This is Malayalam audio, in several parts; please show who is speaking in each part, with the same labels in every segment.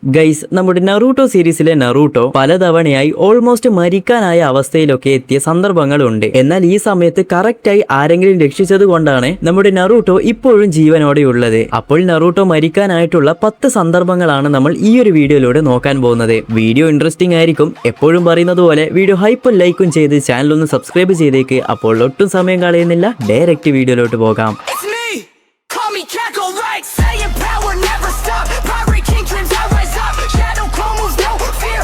Speaker 1: ഗൈസ്, നമ്മുടെ നറൂട്ടോ സീരീസിലെ നറൂട്ടോ പലതവണയായി ഓൾമോസ്റ്റ് മരിക്കാനായ അവസ്ഥയിലൊക്കെ എത്തിയ സന്ദർഭങ്ങളുണ്ട്. എന്നാൽ ഈ സമയത്ത് കറക്റ്റായി ആരെങ്കിലും രക്ഷിച്ചത് കൊണ്ടാണ് നമ്മുടെ നറൂട്ടോ ഇപ്പോഴും ജീവനോടെയുള്ളത്. അപ്പോൾ നറൂട്ടോ മരിക്കാനായിട്ടുള്ള 10 സന്ദർഭങ്ങളാണ് നമ്മൾ ഈ ഒരു വീഡിയോയിലൂടെ നോക്കാൻ പോകുന്നത്. വീഡിയോ ഇൻട്രസ്റ്റിംഗ് ആയിരിക്കും. എപ്പോഴും പറയുന്നത് പോലെ വീഡിയോ ഹൈപ്പും ലൈക്കും ചെയ്ത് ചാനൽ ഒന്ന് സബ്സ്ക്രൈബ് ചെയ്തേക്ക്. അപ്പോൾ ഒട്ടും സമയം കളയുന്നില്ല, ഡയറക്റ്റ് വീഡിയോയിലോട്ട് പോകാം.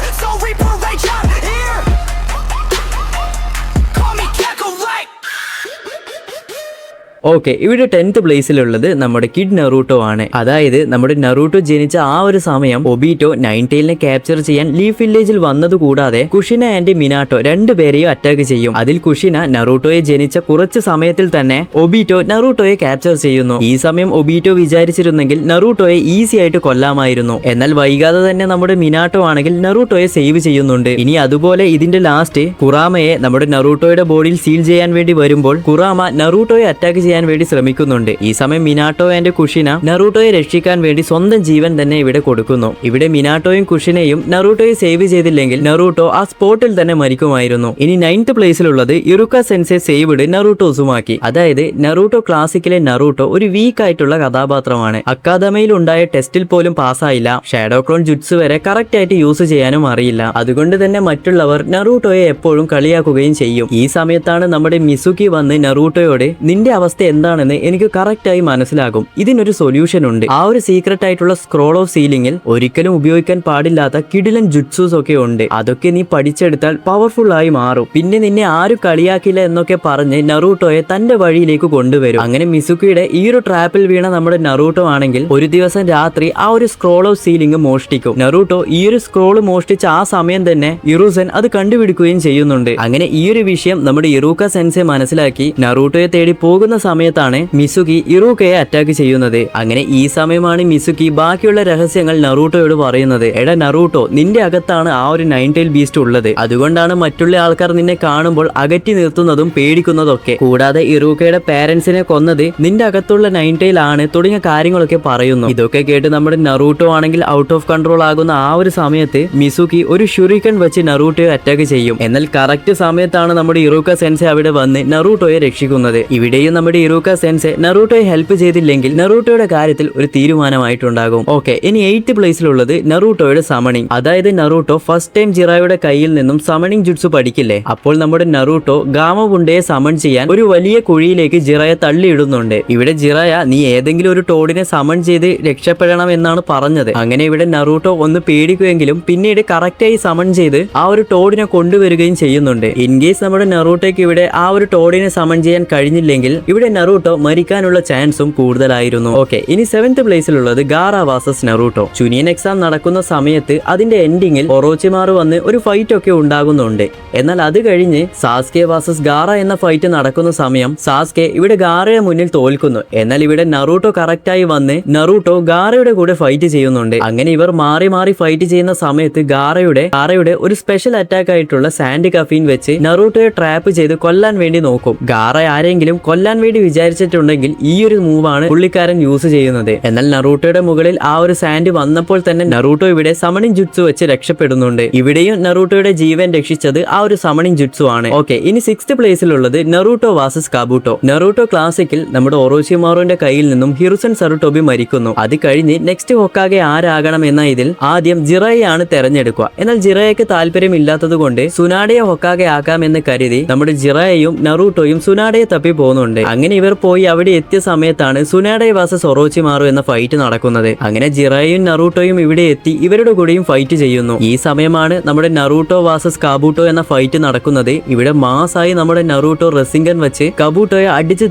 Speaker 1: ഓക്കെ, ഇവിടെ 10th പ്ലേസിലുള്ളത് നമ്മുടെ കിഡ് നറൂട്ടോ ആണ്. അതായത് നമ്മുടെ നറൂട്ടോ ജനിച്ച ആ ഒരു സമയം ഒബീറ്റോ നൈൻറ്റെയിലിനെ ക്യാപ്ചർ ചെയ്യാൻ ലീഫ് വില്ലേജിൽ വന്നത് കൂടാതെ കുഷിന ആൻഡ് മിനാട്ടോ രണ്ടുപേരെയും അറ്റാക്ക് ചെയ്യും. അതിൽ കുഷിന നറൂട്ടോയെ ജനിച്ച കുറച്ച് സമയത്തിൽ തന്നെ ഒബീറ്റോ നറൂട്ടോയെ ക്യാപ്ചർ ചെയ്യുന്നു. ഈ സമയം ഒബീറ്റോ വിചാരിച്ചിരുന്നെങ്കിൽ നറൂട്ടോയെ ഈസി ആയിട്ട് കൊല്ലാമായിരുന്നു. എന്നാൽ വൈകാതെ തന്നെ നമ്മുടെ മിനാട്ടോ ആണെങ്കിൽ നറൂട്ടോയെ സേവ് ചെയ്യുന്നുണ്ട്. ഇനി അതുപോലെ ഇതിന്റെ ലാസ്റ്റ് കുറാമയെ നമ്മുടെ നറൂട്ടോയുടെ ബോഡിയിൽ സീൽ ചെയ്യാൻ വേണ്ടി വരുമ്പോൾ കുറാമ നറൂട്ടോയെ അറ്റാക്ക് ചെയ്യാൻ വേണ്ടി ശ്രമിക്കുന്നുണ്ട്. ഈ സമയം മിനാട്ടോ ആൻഡ് കുഷിന നറൂട്ടോയെ രക്ഷിക്കാൻ വേണ്ടി സ്വന്തം ജീവൻ തന്നെ ഇവിടെ കൊടുക്കുന്നു. ഇവിടെ മിനാട്ടോയും കുഷിനയും നറൂട്ടോയെ സേവ് ചെയ്തില്ലെങ്കിൽ നറൂട്ടോ ആ സ്പോട്ടിൽ തന്നെ മരിക്കുമായിരുന്നു. ഇനി 9th പ്ലേസിലുള്ളത് ഇറുക്ക സെൻസെ സേവ്ഡ് നറൂട്ടോ ഉസുമാക്കി. അതായത് നറൂട്ടോ ക്ലാസിക്കിലെ നറൂട്ടോ ഒരു വീക്ക് ആയിട്ടുള്ള കഥാപാത്രമാണ്. അക്കാദമിയിൽ ഉണ്ടായ ടെസ്റ്റിൽ പോലും പാസ്സായില്ല. ഷാഡോ ക്ലോൺ ജുറ്റ്സ് വരെ കറക്റ്റ് ആയിട്ട് യൂസ് ചെയ്യാനും അറിയില്ല. അതുകൊണ്ട് തന്നെ മറ്റുള്ളവർ നറൂട്ടോയെ എപ്പോഴും കളിയാക്കുകയും ചെയ്യും. ഈ സമയത്താണ് നമ്മുടെ മിസുക്കി വന്ന് നറൂട്ടോയോട് നിന്റെ അവസ്ഥ എന്താണെന്ന് എനിക്ക് കറക്റ്റ് ആയി മനസ്സിലാകും, ഇതിനൊരു സൊല്യൂഷൻ ഉണ്ട്. ആ ഒരു സീക്രട്ട് ആയിട്ടുള്ള സ്ക്രോൾ ഓഫ് സീലിംഗിൽ ഒരിക്കലും ഉപയോഗിക്കാൻ പാടില്ലാത്ത കിടിലൻ ജുറ്റ്സൂസ് ഒക്കെ ഉണ്ട്. അതൊക്കെ നീ പഠിച്ചെടുത്താൽ പവർഫുൾ ആയി മാറും. പിന്നെ നിന്നെ ആരും കളിയാക്കില്ല എന്നൊക്കെ പറഞ്ഞ് നറൂട്ടോയെ തന്റെ വഴിയിലേക്ക് കൊണ്ടുവരും. അങ്ങനെ മിസുക്കിയുടെ ഈ ഒരു ട്രാപ്പിൽ വീണ നമ്മുടെ നറൂട്ടോ ആണെങ്കിൽ ഒരു ദിവസം രാത്രി ആ ഒരു സ്ക്രോൾ ഓഫ് സീലിംഗ് മോഷ്ടിക്കും. നറൂട്ടോ ഈ ഒരു സ്ക്രോൾ മോഷ്ടിച്ച ആ സമയം തന്നെ ഇറുസൻ അത് കണ്ടുപിടിക്കുകയും ചെയ്യുന്നുണ്ട്. അങ്ങനെ ഈ ഒരു വിഷയം നമ്മുടെ ഇറൂക്ക സെൻസെ മനസ്സിലാക്കി നറൂട്ടോയെ തേടി പോകുന്ന സമയത്താണ് മിസുക്കി ഇറൂക്കയെ അറ്റാക്ക് ചെയ്യുന്നത്. അങ്ങനെ ഈ സമയമാണ് മിസുക്കി ബാക്കിയുള്ള രഹസ്യങ്ങൾ നറൂട്ടോയോട് പറയുന്നത്. എടാ നറൂട്ടോ, നിന്റെ അകത്താണ് ആ ഒരു നൈൻറ്റെയിൽ ബീസ്റ്റ് ഉള്ളത്. അതുകൊണ്ടാണ് മറ്റുള്ള ആൾക്കാർ നിന്നെ കാണുമ്പോൾ അകറ്റി നിർത്തുന്നതും പേടിക്കുന്നതൊക്കെ. കൂടാതെ ഇറൂക്കയുടെ പാരന്റ്സിനെ കൊന്നത് നിന്റെ അകത്തുള്ള നൈൻറ്റെയിൽ ആണ് തുടങ്ങിയ കാര്യങ്ങളൊക്കെ പറയുന്നു. ഇതൊക്കെ കേട്ട് നമ്മുടെ നറൂട്ടോ ആണെങ്കിൽ ഔട്ട് ഓഫ് കൺട്രോൾ ആകുന്ന ആ ഒരു സമയത്ത് മിസുക്കി ഒരു ഷുറിക്കൻ വെച്ച് നറൂട്ടോയെ അറ്റാക്ക് ചെയ്യും. എന്നാൽ കറക്റ്റ് സമയത്താണ് നമ്മുടെ ഇറൂക്ക സെൻസെ അവിടെ വന്ന് നറൂട്ടോയെ രക്ഷിക്കുന്നത്. ഇവിടെയും നമ്മുടെ ഇറൂക്ക സെൻസെ നറൂട്ടോയെ ഹെൽപ്പ് ചെയ്തില്ലെങ്കിൽ നറൂട്ടോയുടെ കാര്യത്തിൽ ഒരു തീരുമാനമായിട്ടുണ്ടാകും. ഓക്കെ, ഇനി 8th പ്ലേസിലുള്ളത് നറൂട്ടോയുടെ സമണിങ്. അതായത് നറൂട്ടോ ഫസ്റ്റ് ടൈം ജിറായുടെ കയ്യിൽ നിന്നും സമണിങ് ജുട്സു പഠിക്കില്ലേ, അപ്പോൾ നമ്മുടെ നറൂട്ടോ ഗാമബുണ്ടയെ സമൺ ചെയ്യാൻ ഒരു വലിയ കുഴിയിലേക്ക് ജിറയെ തള്ളിയിടുന്നുണ്ട്. ഇവിടെ ജിറയ നീ ഏതെങ്കിലും ഒരു ടോഡിനെ സമൺ ചെയ്ത് രക്ഷപ്പെടണം എന്നാണ് പറഞ്ഞത്. അങ്ങനെ ഇവിടെ നറൂട്ടോ ഒന്ന് പേടിക്കുമെങ്കിലും പിന്നീട് കറക്റ്റായി സമൺ ചെയ്ത് ആ ഒരു ടോഡിനെ കൊണ്ടുവരികയും ചെയ്യുന്നുണ്ട്. ഇൻ കേസ് നമ്മുടെ നറൂട്ടോയ്ക്ക് ഇവിടെ ആ ഒരു ടോഡിനെ സമൺ ചെയ്യാൻ കഴിഞ്ഞില്ലെങ്കിൽ ഇവിടെ നറൂട്ടോ മരിക്കാനുള്ള ചാൻസും കൂടുതലായിരുന്നു. ഓക്കെ, ഇനി 7th പ്ലേസിലുള്ളത് ഗാറ വാസസ് നറൂട്ടോ. ചുനിയൻ എക്സാം നടക്കുന്ന സമയത്ത് അതിന്റെ എൻഡിങ്ങിൽ ഒറോച്ചിമാറ് വന്ന് ഒരു ഫൈറ്റ് ഒക്കെ ഉണ്ടാകുന്നുണ്ട്. എന്നാൽ അത് കഴിഞ്ഞ് സാസ്കെ വാസസ് ഗാറ എന്ന ഫൈറ്റ് നടക്കുന്ന സമയം സാസ്കെ ഇവിടെ ഗാറയുടെ മുന്നിൽ തോൽക്കുന്നു. എന്നാൽ ഇവിടെ നറൂട്ടോ കറക്റ്റായി വന്ന് നറൂട്ടോ ഗാറയുടെ കൂടെ ഫൈറ്റ് ചെയ്യുന്നുണ്ട്. അങ്ങനെ ഇവർ മാറി മാറി ഫൈറ്റ് ചെയ്യുന്ന സമയത്ത് ഗാറയുടെ ഒരു സ്പെഷ്യൽ അറ്റാക്ക് ആയിട്ടുള്ള സാൻഡ് കഫീൻ വെച്ച് നറൂട്ടോയെ ട്രാപ്പ് ചെയ്ത് കൊല്ലാൻ വേണ്ടി നോക്കും. ഗാറ ആരെങ്കിലും കൊല്ലാൻ വേണ്ടി വിചാരിച്ചിട്ടുണ്ടെങ്കിൽ ഈ ഒരു മൂവാണ് പുള്ളിക്കാരൻ യൂസ് ചെയ്യുന്നത്. എന്നാൽ നറൂട്ടോയുടെ മുകളിൽ ആ ഒരു സാൻഡ് വന്നപ്പോൾ തന്നെ നറൂട്ടോ ഇവിടെ സമണിങ് ജുട്സു വെച്ച് രക്ഷപ്പെടുന്നുണ്ട്. ഇവിടെയും നറൂട്ടോയുടെ ജീവൻ രക്ഷിച്ചത് ആ ഒരു സമണിങ് ജുട്സു ആണ്. ഓക്കെ, ഇനി 6th പ്ലേസിലുള്ളത് നറൂട്ടോ വാസസ് കാബൂട്ടോ. നറൂട്ടോ ക്ലാസിക്കിൽ നമ്മുടെ ഒറോച്ചിമാറുവിന്റെ കയ്യിൽ നിന്നും ഹിറുസൻ സറുട്ടോബി മരിക്കുന്നു. അത് കഴിഞ്ഞ് നെക്സ്റ്റ് ഹൊക്കാഗെ ആരാകണം എന്ന ഇതിൽ ആദ്യം ജിറയെയാണ് തെരഞ്ഞെടുക്കുക. എന്നാൽ ജിറയ്ക്ക് താല്പര്യമില്ലാത്തത് കൊണ്ട് സുനാഡയെ ഹൊക്കാഗെ ആക്കാമെന്ന് കരുതി നമ്മുടെ ജിറയെയും നറൂട്ടോയും സുനാഡയെ തപ്പി പോകുന്നുണ്ട്. അങ്ങനെ ഇവർ പോയി അവിടെ എത്തിയ സമയത്താണ് സുനാഡെ വാസസ് ഒറോച്ചിമാറു എന്ന ഫൈറ്റ് നടക്കുന്നത്. അങ്ങനെ ജിറയും നറൂട്ടോയും ഇവിടെ എത്തി ഇവരുടെ കൂടെയും ഫൈറ്റ് ചെയ്യുന്നു. ഈ സമയമാണ് നമ്മുടെ നറൂട്ടോ വാസസ് കാബൂട്ടോ എന്ന ഫൈറ്റ് നടക്കുന്നത്. ഇവിടെ മാസായി നമ്മുടെ നറൂട്ടോ റെസിംഗൻ വെച്ച് കബൂട്ടോയെ അടിച്ച്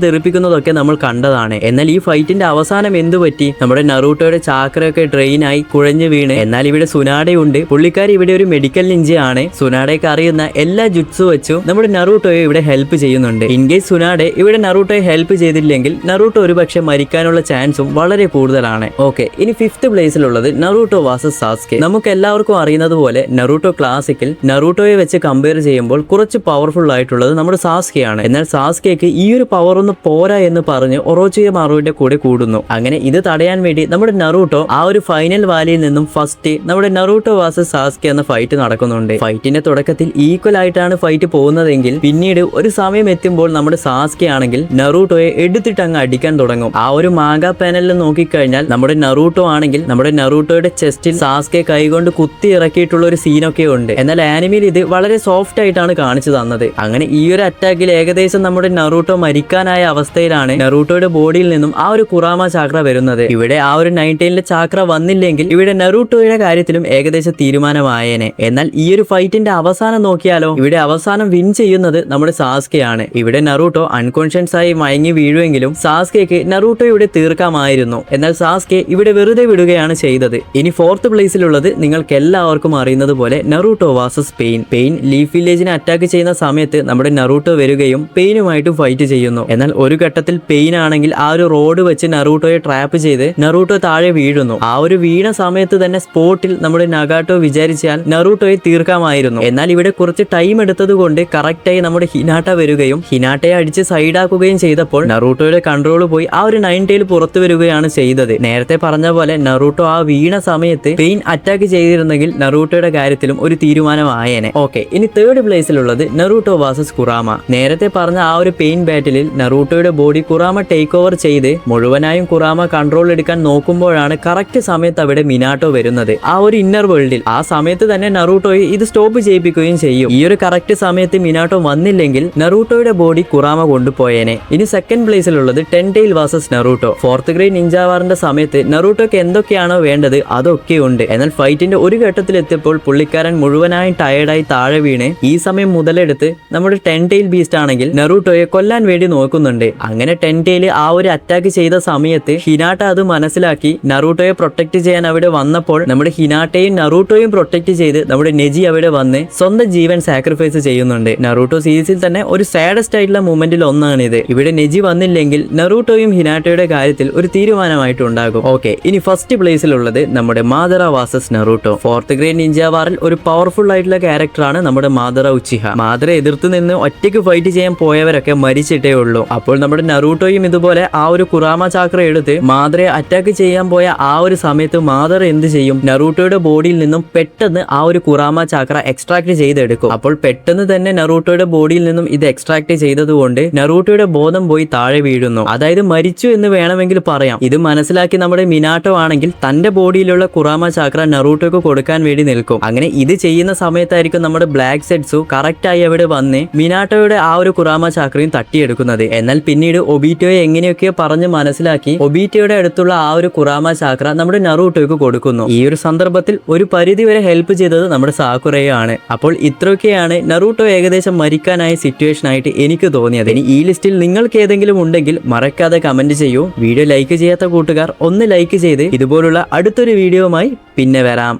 Speaker 1: തെറിപ്പിക്കുന്നതൊക്കെ നമ്മൾ കണ്ടതാണ്. എന്നാൽ ഈ ഫൈറ്റിന്റെ അവസാനം എന്തു പറ്റി, നമ്മുടെ നറൂട്ടോയുടെ ചാക്രയൊക്കെ ഡ്രെയിനായി കുഴഞ്ഞു വീണ്. എന്നാൽ ഇവിടെ സുനാഡയുണ്ട്. പുള്ളിക്കാരി ഇവിടെ ഒരു മെഡിക്കൽ നിഞ്ചയാണ്. സുനാഡയ്ക്ക് അറിയുന്ന എല്ലാ ജുട്സു വെച്ചും നമ്മുടെ നറൂട്ടോയെ ഇവിടെ ഹെൽപ്പ് ചെയ്യുന്നുണ്ട്. ഇൻ കേസ് സുനാഡെ ഇവിടെ നറൂട്ടോയെ ഹെൽപ്പ് ചെയ്തില്ലെങ്കിൽ നറൂട്ടോ ഒരുപക്ഷെ മരിക്കാനുള്ള ചാൻസും വളരെ കൂടുതലാണ്. ഓക്കെ, ഇനി 5th പ്ലേസിലുള്ളത് നറൂട്ടോ വാസസ് സാസ്കെ. നമുക്ക് എല്ലാവർക്കും അറിയുന്നത് പോലെ നറൂട്ടോ ക്ലാസിക്കിൽ നറൂട്ടോയെ വെച്ച് കമ്പയർ ചെയ്യുമ്പോൾ കുറച്ച് പവർഫുൾ ആയിട്ടുള്ളത് നമ്മുടെ സാസ്കെയാണ്. എന്നാൽ സാസ്കെക്ക് ഈ ഒരു പവർ ഒന്നും പോരാ എന്ന് പറഞ്ഞ് ഒറോച്ചിമാറുവിന്റെ കൂടെ കൂടുന്നു. അങ്ങനെ ഇത് തടയാൻ വേണ്ടി നമ്മുടെ നറൂട്ടോ ആ ഒരു ഫൈനൽ വാലിയിൽ നിന്നും ഫസ്റ്റ് നമ്മുടെ നറൂട്ടോ വാസസ് സാസ്കെ എന്ന ഫൈറ്റ് നടക്കുന്നുണ്ട്. ഫൈറ്റിന്റെ തുടക്കത്തിൽ ഈക്വൽ ആയിട്ടാണ് ഫൈറ്റ് പോകുന്നതെങ്കിൽ പിന്നീട് ഒരു സമയം എത്തുമ്പോൾ നമ്മുടെ സാസ്കെ ആണെങ്കിൽ നറൂട്ടോയെ എടുത്തിട്ട് അങ്ങ് അടിക്കാൻ തുടങ്ങും. ആ ഒരു മാഗ പാനലിൽ നോക്കിക്കഴിഞ്ഞാൽ നമ്മുടെ നറൂട്ടോ ആണെങ്കിൽ നമ്മുടെ നറൂട്ടോയുടെ ചെസ്റ്റിൽ സാസ്കെ കൈകൊണ്ട് കുത്തി ഇറക്കിയിട്ടുള്ള ഒരു സീനൊക്കെ ഉണ്ട്. എന്നാൽ ആനിമയിൽ ഇത് വളരെ സോഫ്റ്റ് ആയിട്ടാണ് കാണിച്ചു തന്നത്. അങ്ങനെ ഈ ഒരു അറ്റാക്കിൽ ഏകദേശം നമ്മുടെ നറൂട്ടോ മരിക്കാനായ അവസ്ഥയിലാണ് നറൂട്ടോയുടെ ബോഡിയിൽ നിന്നും ആ ഒരു കുറാമ ചാക്ര വരുന്നത്. ഇവിടെ ആ ഒരു 19ലെ ചാക്ര വന്നില്ലെങ്കിൽ ഇവിടെ നറൂട്ടോയുടെ കാര്യത്തിലും ഏകദേശം തീരുമാനമായേനെ. എന്നാൽ ഈ ഒരു ഫൈറ്റിന്റെ അവസാനം നോക്കിയാലോ, ഇവിടെ അവസാനം വിൻ ചെയ്യുന്നത് നമ്മുടെ സാസ്കെയാണ്. ഇവിടെ നറൂട്ടോ അൺകോൺഷ്യസ് ആയി മയങ്ങി വീഴുമെങ്കിലും സാസ്കെക്ക് നറൂട്ടോ ഇവിടെ തീർക്കാമായിരുന്നു. എന്നാൽ സാസ്കെ ഇവിടെ വെറുതെ വിടുകയാണ് ചെയ്തത്. ഇനി 4th പ്ലേസിലുള്ളത് നിങ്ങൾക്ക് എല്ലാവർക്കും അറിയുന്നത് പോലെ Naruto versus Pain. Pain leaf വില്ലേജിനെ അറ്റാക്ക് ചെയ്യുന്ന സമയത്ത് നമ്മുടെ നറൂട്ടോ വരികയും പെയിനുമായിട്ട് ഫൈറ്റ് ചെയ്യുന്നു. എന്നാൽ ഒരു ഘട്ടത്തിൽ പെയിൻ ആണെങ്കിൽ ആ ഒരു റോഡ് വെച്ച് നറൂട്ടോയെ ട്രാപ്പ് ചെയ്ത് നറൂട്ടോ താഴെ വീഴുന്നു. ആ ഒരു വീണ സമയത്ത് തന്നെ സ്പോട്ടിൽ നമ്മുടെ നഗാട്ടോ വിചാരിച്ചാൽ നറൂട്ടോയെ തീർക്കാമായിരുന്നു. എന്നാൽ ഇവിടെ കുറച്ച് ടൈം എടുത്തത് കൊണ്ട് കറക്റ്റായി നമ്മുടെ ഹിനാട്ട വരികയും ഹിനാട്ടയെ അടിച്ച് സൈഡാക്കുകയും ചെയ്തപ്പോൾ നറൂട്ടോയുടെ കൺട്രോൾ പോയി ആ ഒരു 9 പുറത്തു വരികയാണ് ചെയ്തത്. നേരത്തെ പറഞ്ഞ പോലെ നറൂട്ടോ ആ വീണ സമയത്ത് പെയിൻ അറ്റാക്ക് ചെയ്തിരുന്നെങ്കിൽ നറൂട്ടോയുടെ കാര്യത്തിലും ഒരു തീരുമാനമായേനെ. ഓക്കെ, ഇനി 3rd പ്ലേസിലുള്ളത് നറൂട്ടോ വാസസ് കുറാമ. നേരത്തെ പറഞ്ഞ ആ ഒരു പെയിൻ ബാറ്റിലിൽ നറൂട്ടോയുടെ ബോഡി കുറാമ ടേക്ക് ഓവർ ചെയ്ത് മുഴുവനായും കുറാമ കൺട്രോൾ എടുക്കാൻ നോക്കുമ്പോഴാണ് കറക്റ്റ് സമയത്ത് അവിടെ മിനാട്ടോ വരുന്നത്. ആ ഒരു ഇന്നർ വേൾഡിൽ ആ സമയത്ത് തന്നെ നറൂട്ടോയെ ഇത് സ്റ്റോപ്പ് ചെയ്യിപ്പിക്കുകയും ചെയ്യും. ഈ ഒരു കറക്റ്റ് സമയത്ത് മിനാട്ടോ വന്നില്ലെങ്കിൽ നറൂട്ടോയുടെ ബോഡി കുറാമ കൊണ്ടുപോയേനെ. ഇനി 2nd പ്ലേസിലുള്ളത് ten tail versus Naruto. 4th grade ninja വാറിന്റെ സമയത്ത് നറൂട്ടോക്ക് എന്തൊക്കെയാണോ വേണ്ടത് അതൊക്കെ ഉണ്ട്. എന്നാൽ ഫൈറ്റിന്റെ ഒരു ഘട്ടത്തിൽ എത്തിയപ്പോൾ പുള്ളിക്കാരൻ മുഴുവനായും ടയർഡായി താഴെ വീണ് ഈ സമയം മുതലെടുത്ത് നമ്മുടെ ടെൻടെയിൽ ബീസ്റ്റ് ആണെങ്കിൽ നറൂട്ടോയെ കൊല്ലാൻ വേണ്ടി നോക്കുന്നുണ്ട്. അങ്ങനെ ടെൻടെയിൽ ആ ഒരു അറ്റാക്ക് ചെയ്ത സമയത്ത് ഹിനാട്ട അത് മനസ്സിലാക്കി നറൂട്ടോയെ പ്രൊട്ടക്ട് ചെയ്യാൻ അവിടെ വന്നപ്പോൾ നമ്മുടെ ഹിനാട്ടയും നറൂട്ടോയും പ്രൊട്ടക്ട് ചെയ്ത് നമ്മുടെ നെജി അവിടെ വന്ന് സ്വന്തം ജീവൻ സാക്രിഫൈസ് ചെയ്യുന്നുണ്ട്. നറൂട്ടോ സീരീസിൽ തന്നെ ഒരു സാഡസ്റ്റ് ആയിട്ടുള്ള മൂമെന്റിൽ ഒന്നാണിത്. ഇവിടെ നെജി വന്നില്ലെങ്കിൽ നറൂട്ടോയും ഹിനാട്ടയുടെ കാര്യത്തിൽ ഒരു തീരുമാനമായിട്ടുണ്ടാകും. ഓക്കെ, ഇനി 1st പ്ലേസിലുള്ളത് നമ്മുടെ Madara versus Naruto. 4th grade ninja വാറിൽ ഒരു പവർഫുൾ ആയിട്ടുള്ള ക്യാരക്ടറാണ് നമ്മുടെ മാദറ ഉച്ചിഹ. മാദറ എതിർത്ത് നിന്ന് ഒറ്റയ്ക്ക് ഫൈറ്റ് ചെയ്യാൻ പോയവരൊക്കെ മരിച്ചിട്ടേ ഉള്ളൂ. അപ്പോൾ നമ്മുടെ നറൂട്ടോയും ഇതുപോലെ ആ ഒരു കുറാമ ചാക്ര എടുത്ത് മാദറയെ അറ്റാക്ക് ചെയ്യാൻ പോയ ആ ഒരു സമയത്ത് മാദറ എന്ത് ചെയ്യും, നറൂട്ടോയുടെ ബോഡിയിൽ നിന്നും പെട്ടെന്ന് ആ ഒരു കുറാമ ചാക്ര എക്സ്ട്രാക്ട് ചെയ്തെടുക്കും. അപ്പോൾ പെട്ടെന്ന് തന്നെ നറൂട്ടോയുടെ ബോഡിയിൽ നിന്നും ഇത് എക്സ്ട്രാക്ട് ചെയ്തതുകൊണ്ട് നറൂട്ടോയുടെ ബോധം പോയി താഴെ വീഴുന്നു. അതായത് മരിച്ചു എന്ന് വേണമെങ്കിൽ പറയാം. ഇത് മനസ്സിലാക്കി നമ്മുടെ മിനാട്ടോ ആണെങ്കിൽ തന്റെ ബോഡിയിലുള്ള കുറാമ ചാക്ര നറൂട്ടോക്ക് കൊടുക്കാൻ വേണ്ടി നിൽക്കും. അങ്ങനെ ഇത് ചെയ്യുന്ന സമയത്തായിരിക്കും നമ്മുടെ ബ്ലാക്ക് സെഡ്സു കറക്റ്റ് ആയി അവിടെ വന്ന് മിനാട്ടോയുടെ ആ ഒരു കുറാമ ചാക്രയും തട്ടിയെടുക്കുന്നത്. എന്നാൽ പിന്നീട് ഒബീറ്റോയെ എങ്ങനെയൊക്കെയോ പറഞ്ഞ് മനസ്സിലാക്കി ഒബീറ്റോയുടെ അടുത്തുള്ള ആ ഒരു കുറാമ ചാക്ര നമ്മുടെ നറൂട്ടോയ്ക്ക് കൊടുക്കുന്നു. ഈ ഒരു സന്ദർഭത്തിൽ ഒരു പരിധി വരെ ഹെൽപ്പ് ചെയ്തത് നമ്മുടെ സാക്കുറയാണ്. അപ്പോൾ ഇത്രയൊക്കെയാണ് നറൂട്ടോ ഏകദേശം മരിക്കാനായ സിറ്റുവേഷൻ ആയിട്ട് എനിക്ക് തോന്നിയത്. ഇനി ഈ ലിസ്റ്റിൽ നിങ്ങൾക്ക് ഏതെങ്കിലും ഉണ്ടെങ്കിൽ മറക്കാതെ കമന്റ് ചെയ്യൂ. വീഡിയോ ലൈക്ക് ചെയ്യാത്ത കൂട്ടുകാർ ഒന്ന് ലൈക്ക് ചെയ്ത് ഇതുപോലുള്ള അടുത്തൊരു വീഡിയോയുമായി പിന്നെ വരാം.